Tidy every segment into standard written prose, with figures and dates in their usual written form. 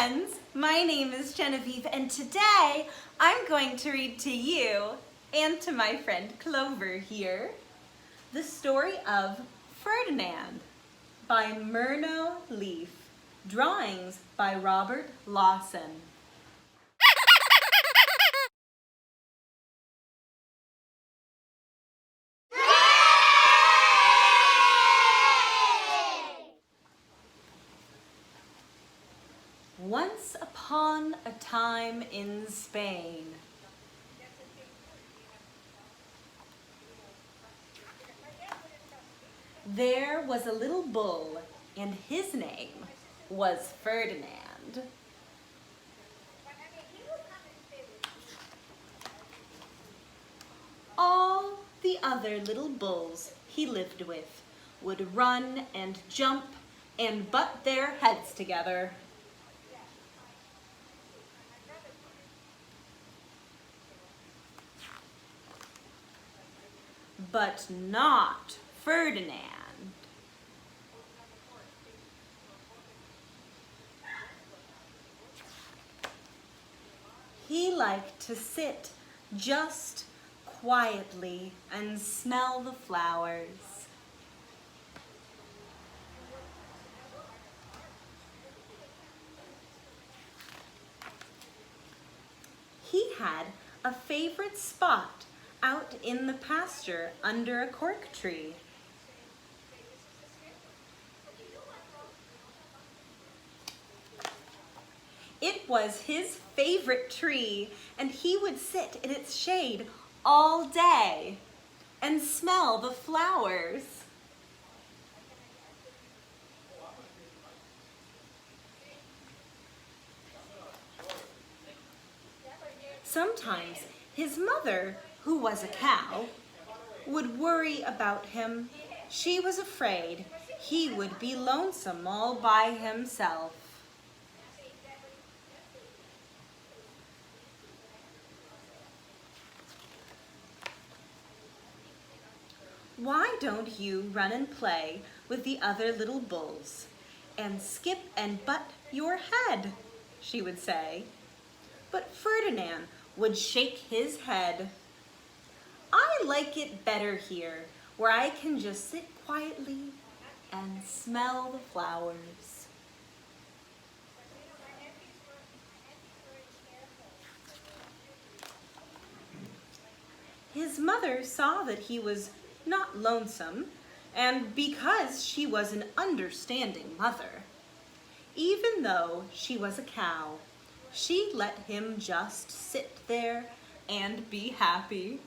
friends, my name is Genevieve, and today I'm going to read to you and to my friend Clover here the story of Ferdinand by Munro Leaf, drawings by Robert Lawson. Once upon a time in Spain, there was a little bull, and his name was Ferdinand. All the other little bulls he lived with would run and jump and butt their heads together. But not Ferdinand. He liked to sit just quietly and smell the flowers. He had a favorite spot out in the pasture under a cork tree. It was his favorite tree, and he would sit in its shade all day and smell the flowers. Sometimes his mother, who was a cow, would worry about him. She was afraid he would be lonesome all by himself. Why don't you run and play with the other little bulls and skip and butt your head, she would say. But Ferdinand would shake his head. I like it better here, where I can just sit quietly and smell the flowers. His mother saw that he was not lonesome, and because she was an understanding mother, even though she was a cow, she let him just sit there and be happy.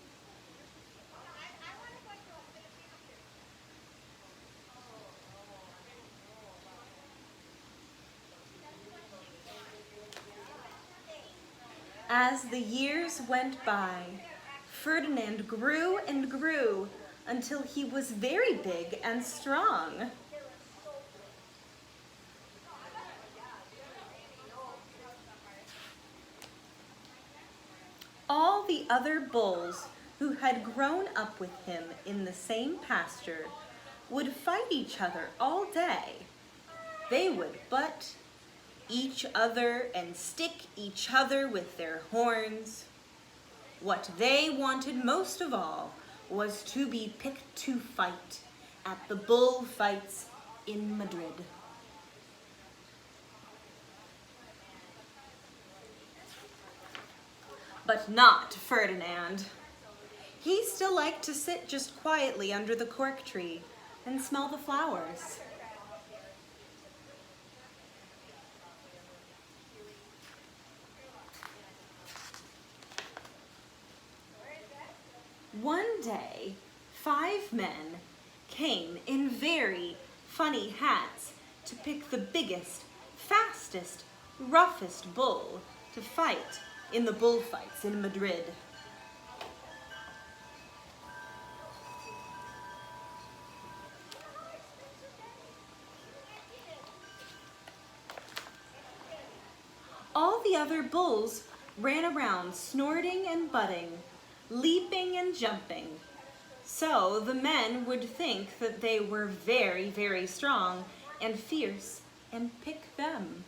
As the years went by, Ferdinand grew and grew until he was very big and strong. All the other bulls who had grown up with him in the same pasture would fight each other all day. They would butt each other and stick each other with their horns. What they wanted most of all was to be picked to fight at the bullfights in Madrid. But not Ferdinand. He still liked to sit just quietly under the cork tree and smell the flowers. One day, 5 men came in very funny hats to pick the biggest, fastest, roughest bull to fight in the bullfights in Madrid. All the other bulls ran around snorting and butting, leaping and jumping. So the men would think that they were very, very strong and fierce and pick them.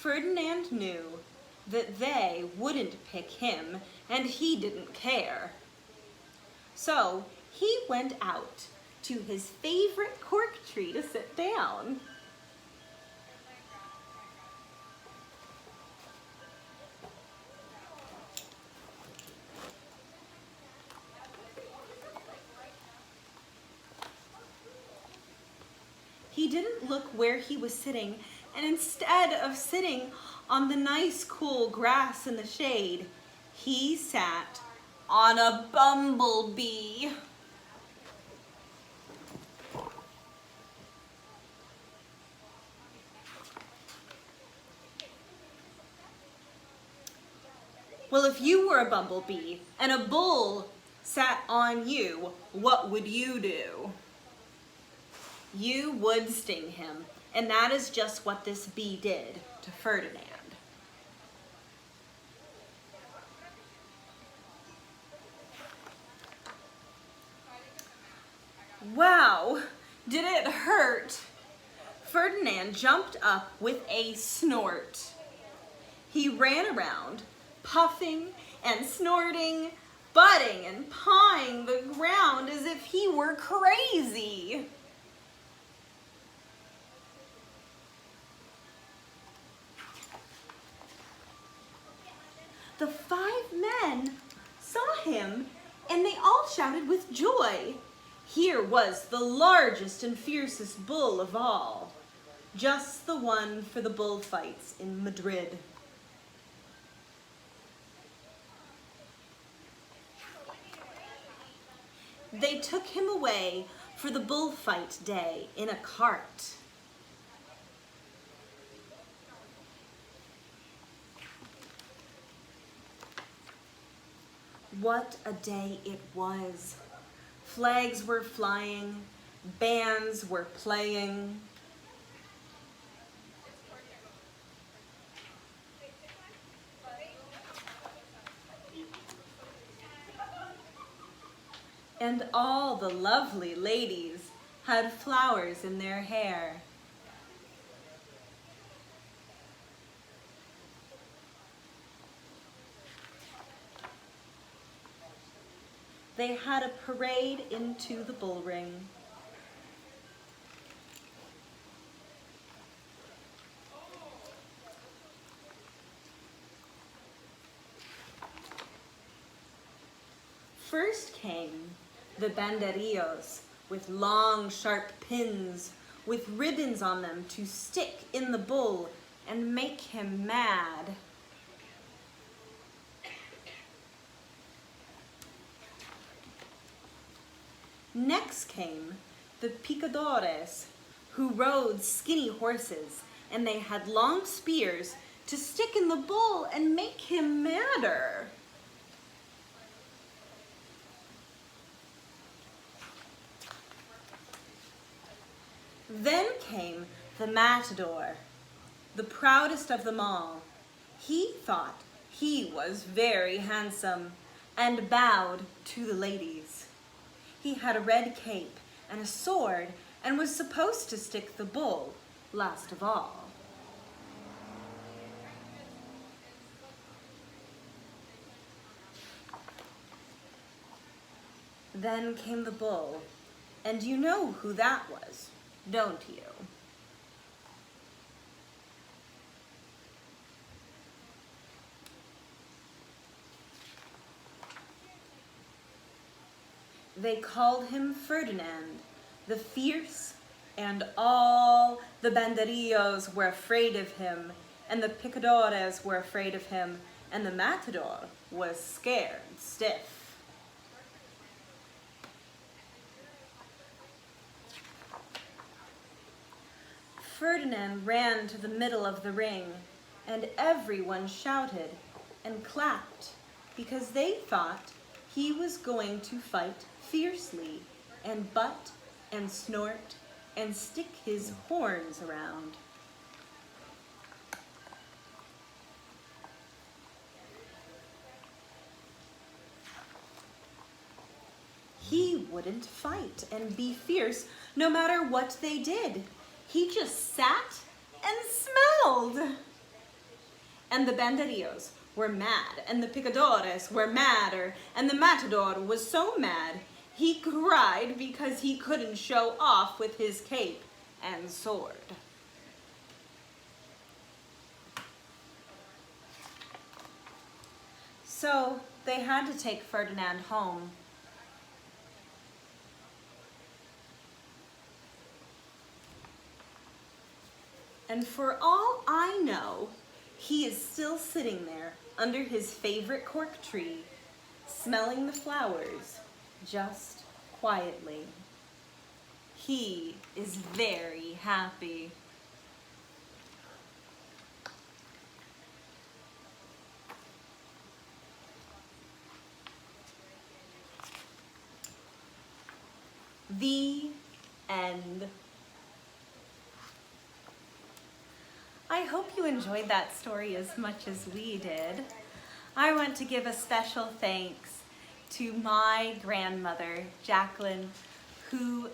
Ferdinand knew that they wouldn't pick him, and he didn't care. So he went out to his favorite cork tree to sit down. He didn't look where he was sitting, and instead of sitting on the nice cool grass in the shade, he sat on a bumblebee. Well, if you were a bumblebee and a bull sat on you, what would you do? You would sting him, and that is just what this bee did to Ferdinand. Wow, did it hurt? Ferdinand jumped up with a snort. He ran around, puffing and snorting, butting and pawing the ground as if he were crazy. The 5 men saw him, and they all shouted with joy. Here was the largest and fiercest bull of all, just the one for the bullfights in Madrid. They took him away for the bullfight day in a cart. What a day it was. Flags were flying, bands were playing. And all the lovely ladies had flowers in their hair. They had a parade into the bull ring. First came the banderillos with long, sharp pins with ribbons on them to stick in the bull and make him mad. Next came the picadores, who rode skinny horses, and they had long spears to stick in the bull and make him madder. Then came the matador, the proudest of them all. He thought he was very handsome and bowed to the ladies. He had a red cape and a sword and was supposed to stick the bull last of all. Then came the bull, and you know who that was, don't you? They called him Ferdinand, the fierce, and all the banderillos were afraid of him, and the picadores were afraid of him, and the matador was scared stiff. Ferdinand ran to the middle of the ring, and everyone shouted and clapped because they thought he was going to fight fiercely and butt and snort and stick his horns around. He wouldn't fight and be fierce no matter what they did. He just sat and smelled. and the banderillos were mad, and the picadores were madder, and the matador was so mad he cried because he couldn't show off with his cape and sword. So they had to take Ferdinand home. And for all I know, he is still sitting there under his favorite cork tree, smelling the flowers, just quietly. He is very happy. The end. I hope you enjoyed that story as much as we did. I want to give a special thanks to my grandmother, Jacqueline, who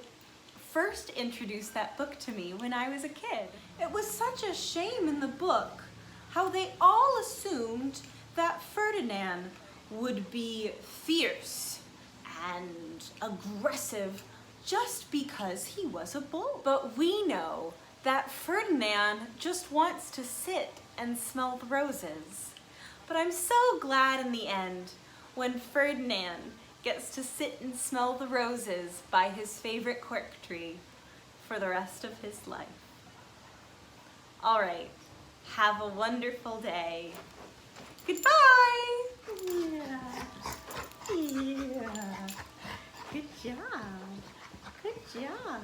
first introduced that book to me when I was a kid. It was such a shame in the book how they all assumed that Ferdinand would be fierce and aggressive just because he was a bull. But we know that Ferdinand just wants to sit and smell the roses. But I'm so glad in the end when Ferdinand gets to sit and smell the roses by his favorite cork tree for the rest of his life. All right, have a wonderful day. Goodbye. Yeah. Yeah. Good job. Good job.